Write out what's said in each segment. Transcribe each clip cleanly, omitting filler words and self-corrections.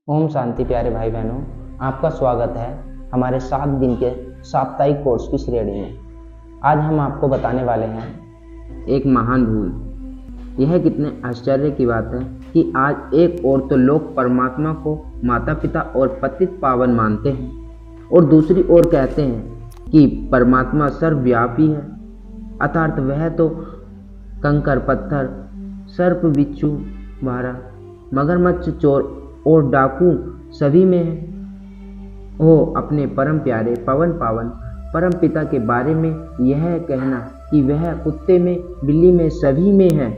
ओम शांति प्यारे भाई बहनों, आपका स्वागत है हमारे 7 दिन के साप्ताहिक कोर्स की श्रेणी में। आज हम आपको बताने वाले हैं एक महान भूल। यह कितने आश्चर्य की बात है कि आज एक ओर तो लोग परमात्मा को माता पिता और पतित पावन मानते हैं और दूसरी ओर कहते हैं कि परमात्मा सर्वव्यापी है, अर्थात वह तो कंकर पत्थर, सर्प बिच्छू मारा, मगरमच्छ चोर और डाकू सभी में है। वो अपने परम प्यारे पवन पावन परम पिता के बारे में यह कहना कि वह कुत्ते में, बिल्ली में, सभी में है,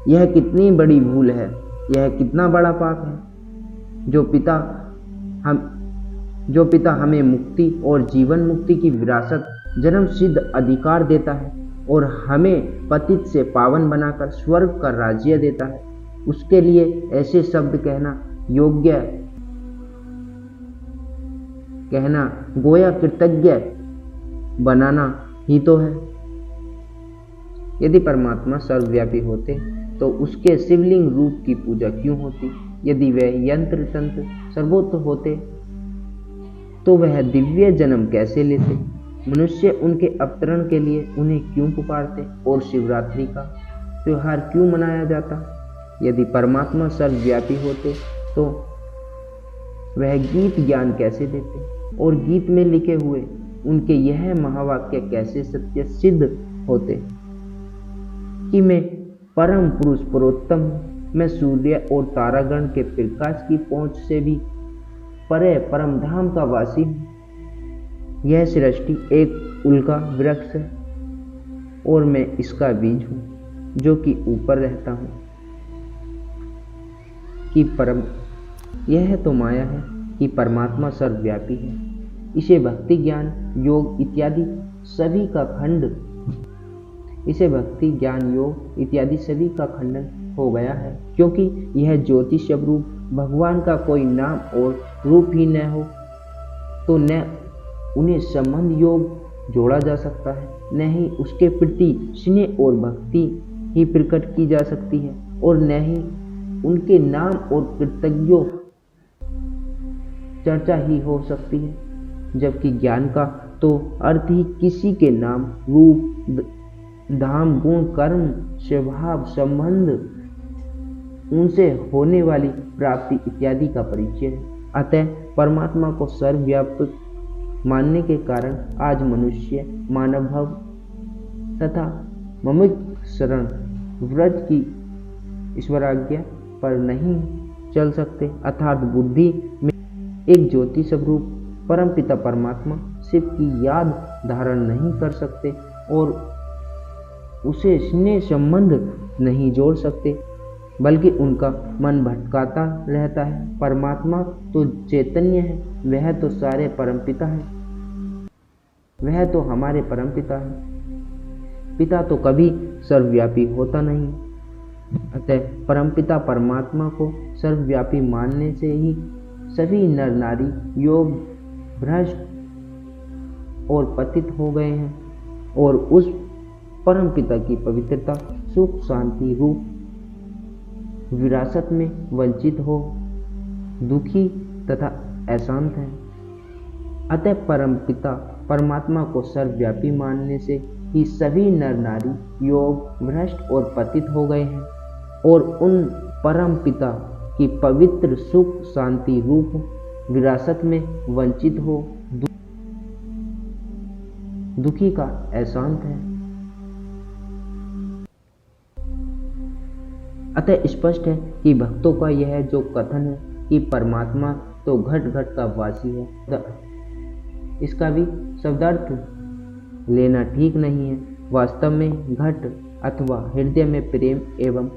यह कितनी बड़ी भूल है, यह कितना बड़ा पाप है। जो पिता हमें मुक्ति और जीवन मुक्ति की विरासत, जन्म सिद्ध अधिकार देता है और हमें पतित से पावन बनाकर स्वर्ग का राज्य देता है, उसके लिए ऐसे शब्द कहना गोया कृतज्ञ बनाना ही तो है। यदि परमात्मा सर्वव्यापी होते तो उसके शिवलिंग रूप की पूजा क्यों होती? यदि वे यंत्र तंत्र सर्वोत्त होते तो वह दिव्य जन्म कैसे लेते? मनुष्य उनके अवतरण के लिए उन्हें क्यों पुकारते और शिवरात्रि का त्योहार क्यों मनाया जाता? यदि परमात्मा सर्वव्यापी होते तो वह गीत ज्ञान कैसे देते और गीत में लिखे हुए उनके यह महावाक्य कैसे सत्य सिद्ध होते कि मैं परम पुरुष पुरोत्तम हूँ, मैं सूर्य और तारागण के प्रकाश की पहुंच से भी परे परम धाम का वासी हूँ। यह सृष्टि एक उल्का वृक्ष है और मैं इसका बीज हूँ जो कि ऊपर रहता हूँ कि परम यह तो माया है कि परमात्मा सर्वव्यापी है। इसे भक्ति ज्ञान योग इत्यादि सभी का खंडन हो गया है, क्योंकि यह ज्योति स्वरूप भगवान का कोई नाम और रूप ही न हो तो न उन्हें संबंध योग जोड़ा जा सकता है, न ही उसके प्रति स्नेह और भक्ति ही प्रकट की जा सकती है और न ही उनके नाम और कृतज्ञों चर्चा ही हो सकती है। जबकि ज्ञान का तो अर्थ ही किसी के नाम, रूप, धाम, गुण, कर्म, स्वभाव, संबंध, उनसे होने वाली प्राप्ति इत्यादि का परिचय है। अतः परमात्मा को सर्वव्यापक मानने के कारण आज मनुष्य मानव भव तथा ममिक शरण व्रज की ईश्वराज्ञा पर नहीं चल सकते, अर्थात बुद्धि में एक ज्योति स्वरूप परम पिता परमात्मा शिव की याद धारण नहीं कर सकते और उसे स्नेह संबंध नहीं जोड़ सकते, बल्कि उनका मन भटकाता रहता है। परमात्मा तो चैतन्य है, वह तो सारे परमपिता है, वह तो हमारे परमपिता है। पिता तो कभी सर्वव्यापी होता नहीं। अतः परमपिता परमात्मा को सर्वव्यापी मानने से ही सभी नर नारी योग भ्रष्ट और पतित हो गए हैं और उस परमपिता की पवित्रता सुख शांति रूप विरासत में वंचित हो दुखी तथा अशांत हैं। अतः परमपिता परमात्मा को सर्वव्यापी मानने से ही सभी नर नारी योग भ्रष्ट और पतित हो गए हैं और उन परम पिता की पवित्र सुख शांति रूप विरासत में वंचित हो दुखी का अशांत है। अतः स्पष्ट है कि भक्तों का यह जो कथन है कि परमात्मा तो घट घट का वासी है, इसका भी शब्दार्थ लेना ठीक नहीं है। वास्तव में घट अथवा हृदय में प्रेम एवं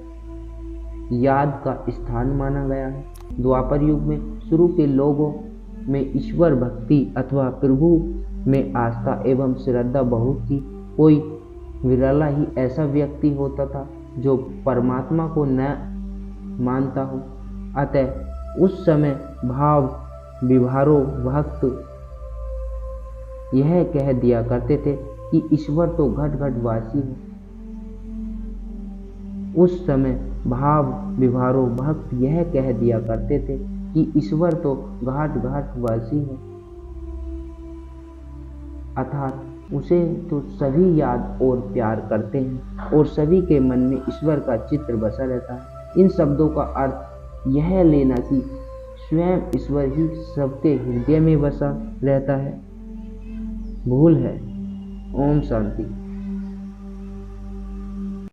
याद का स्थान माना गया है। द्वापर युग में शुरू के लोगों में ईश्वर भक्ति अथवा प्रभु में आस्था एवं श्रद्धा बहुत थी। कोई विरला ही ऐसा व्यक्ति होता था जो परमात्मा को न मानता हो। अतः उस समय भाव विभारो भक्त यह कह दिया करते थे कि ईश्वर तो घट घट वासी है। उस समय भाव विभारो भक्त यह कह दिया करते थे कि ईश्वर तो घाट घाट वासी है, अर्थात उसे तो सभी याद और प्यार करते हैं और सभी के मन में ईश्वर का चित्र बसा रहता है। इन शब्दों का अर्थ यह लेना कि स्वयं ईश्वर ही सबके हृदय में बसा रहता है भूल है। ओम शांति।